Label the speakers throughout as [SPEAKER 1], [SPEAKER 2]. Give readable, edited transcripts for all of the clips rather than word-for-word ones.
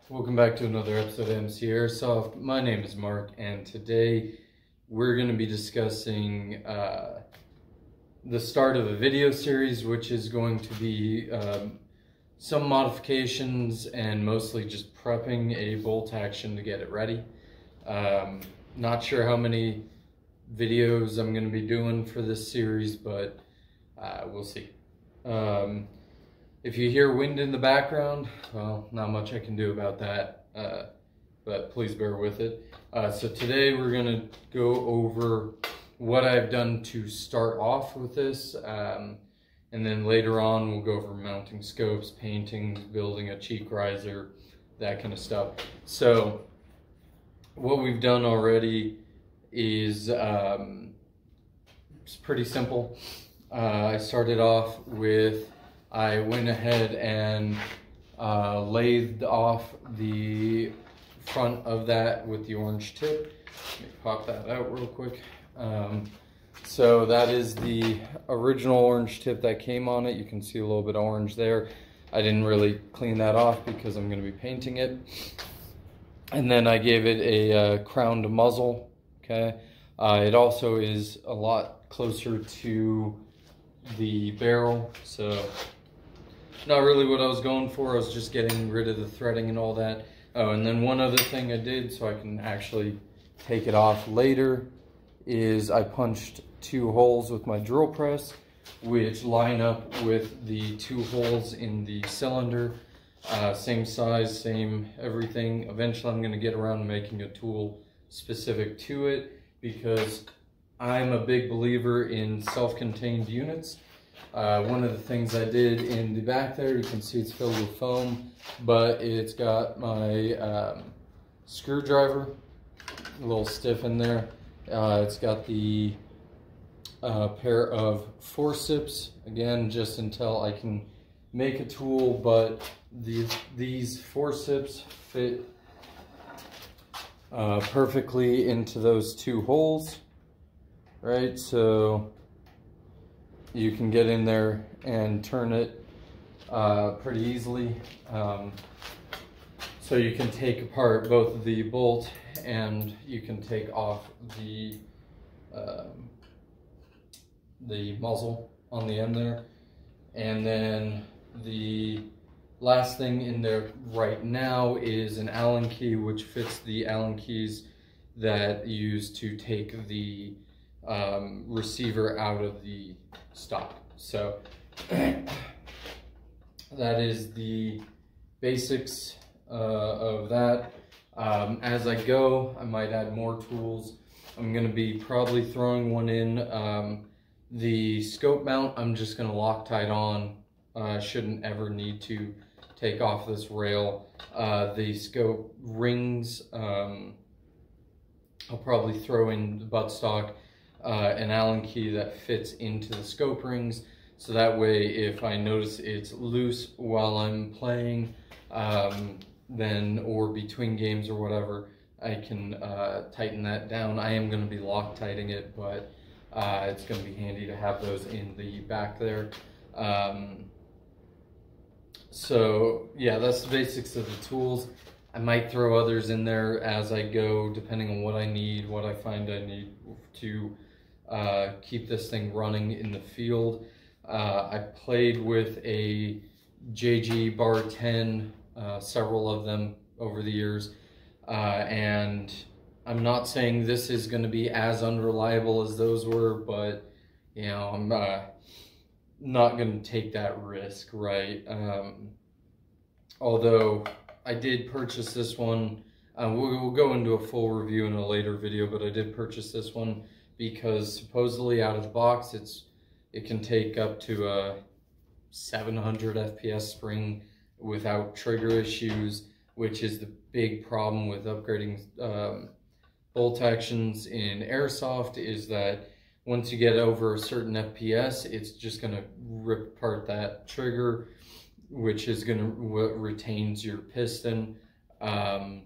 [SPEAKER 1] Welcome back to another episode of MC Airsoft. My name is Mark, and today we're going to be discussing the start of a video series, which is going to be some modifications and mostly just prepping a bolt action to get it ready. Not sure how many videos I'm going to be doing for this series, but we'll see. If you hear wind in the background, well, not much I can do about that, but please bear with it. So today we're going to go over what I've done to start off with this, and then later on we'll go over mounting scopes, painting, building a cheek riser, that kind of stuff. So what we've done already is it's pretty simple. I started off with, I went ahead and lathed off the front of that with the orange tip. Let me pop that out real quick. So that is the original orange tip that came on it. You can see a little bit of orange there. I didn't really clean that off because I'm going to be painting it. And then I gave it a crowned muzzle. Okay. It also is a lot closer to the barrel, so not really what I was going for. I was just getting rid of the threading and all that. Oh, and then one other thing I did so I can actually take it off later is I punched 2 holes with my drill press, which line up with the 2 holes in the cylinder. Same size, same everything. Eventually I'm going to get around to making a tool specific to it, because I'm a big believer in self-contained units. One of the things I did in the back there, you can see it's filled with foam, but it's got my screwdriver, a little stiff in there. It's got the pair of forceps, again, just until I can make a tool, but these forceps fit perfectly into those 2 holes. Right, so you can get in there and turn it pretty easily. So you can take apart both the bolt and you can take off the muzzle on the end there. And then the last thing in there right now is an Allen key, which fits the Allen keys that you use to take the receiver out of the stock. So that is the basics of that. As I go, I might add more tools. I'm going to be probably throwing one in. The scope mount, I'm just going to Loctite on. Shouldn't ever need to take off this rail. The scope rings, I'll probably throw in the buttstock, an Allen key that fits into the scope rings, so that way if I notice it's loose while I'm playing, then, or between games or whatever, I can tighten that down. I am going to be Loctiting it, but it's going to be handy to have those in the back there. So yeah, that's the basics of the tools. I might throw others in there as I go, depending on what I need, what I find I need to keep this thing running in the field. I played with a JG Bar 10, several of them over the years, and I'm not saying this is going to be as unreliable as those were, but you know, I'm not going to take that risk, right? Although I did purchase this one. We'll go into a full review in a later video, but I did purchase this one because supposedly out of the box it can take up to a 700 FPS spring without trigger issues, which is the big problem with upgrading bolt actions in Airsoft, is that once you get over a certain FPS, it's just going to rip apart that trigger, which is going to retains your piston. And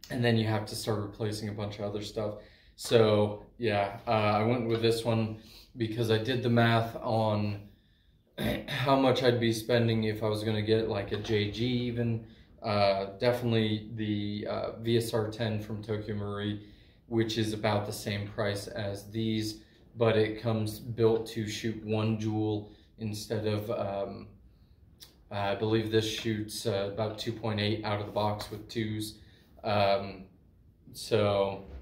[SPEAKER 1] then you have to start replacing a bunch of other stuff. So yeah, I went with this one because I did the math on how much I'd be spending if I was going to get like a JG even. Definitely the VSR 10 from Tokyo Marui, which is about the same price as these, but it comes built to shoot 1 joule instead of, I believe this shoots about 2.8 out of the box with 2s.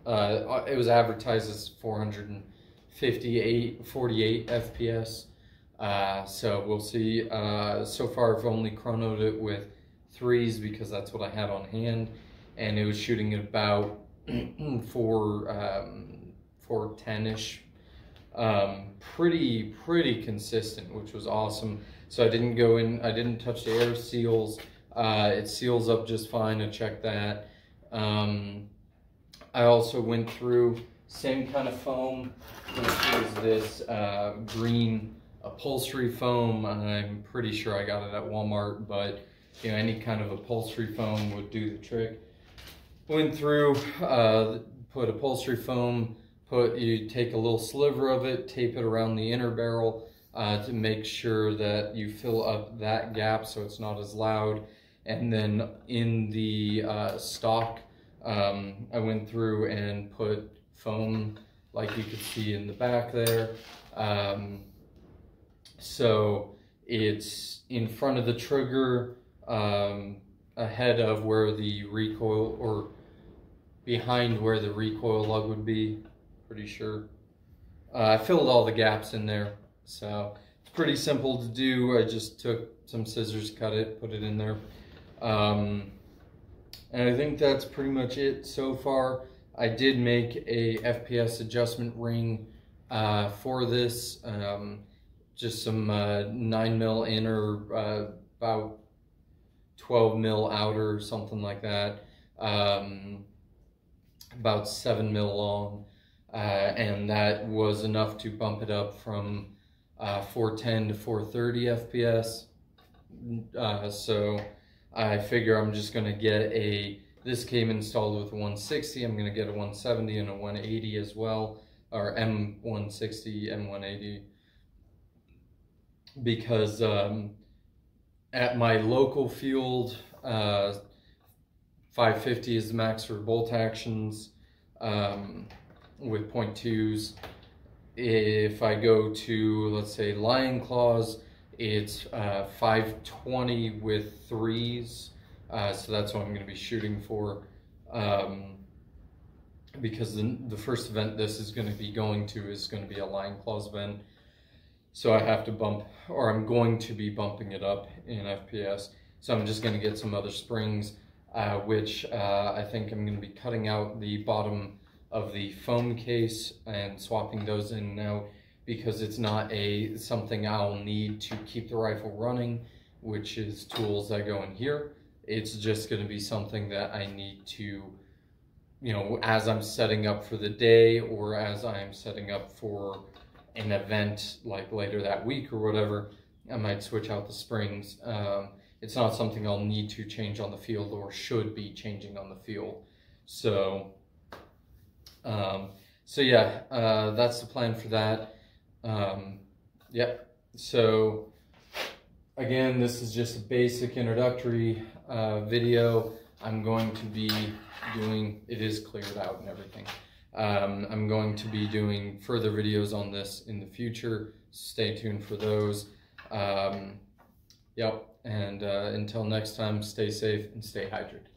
[SPEAKER 1] It was advertised as 48 FPS. So we'll see. So far I've only chronoed it with 3s because that's what I had on hand, and it was shooting at about 410-ish. Pretty consistent, which was awesome. So I didn't touch the air seals. It seals up just fine. I checked that. I also went through same kind of foam, which is this green upholstery foam. I'm pretty sure I got it at Walmart, but you know, any kind of upholstery foam would do the trick. Went through, put upholstery foam, you take a little sliver of it, tape it around the inner barrel to make sure that you fill up that gap so it's not as loud. And then in the stock, I went through and put foam like you could see in the back there. So it's in front of the trigger, ahead of where the recoil, or behind where the recoil lug would be, pretty sure. I filled all the gaps in there, so it's pretty simple to do. I just took some scissors, cut it, put it in there. And I think that's pretty much it so far. I did make a FPS adjustment ring for this, just some 9mm inner, about 12mm outer, something like that, about 7mm long, and that was enough to bump it up from 410 to 430 FPS. So I figure I'm just going to get this came installed with a 160, I'm going to get a 170 and a 180 as well, or M160, M180, because at my local field, 550 is the max for bolt actions with .2s. If I go to, let's say, Lion Claws, it's 520 with 3s. So that's what I'm going to be shooting for, because the first event this is going to be going to is going to be a Lion Claws event. So I have to bump, or I'm going to be bumping it up in FPS. So I'm just going to get some other springs, which I think I'm going to be cutting out the bottom of the foam case and swapping those in and out, because it's not something I'll need to keep the rifle running, which is tools that go in here. It's just going to be something that I need to, you know, as I'm setting up for the day, or as I'm setting up for an event like later that week or whatever, I might switch out the springs. It's not something I'll need to change on the field, or should be changing on the field. So yeah, that's the plan for that. Yep. So again, this is just a basic introductory video. I'm going to be doing, it is cleared out and everything. I'm going to be doing further videos on this in the future. Stay tuned for those. Yep. And until next time, stay safe and stay hydrated.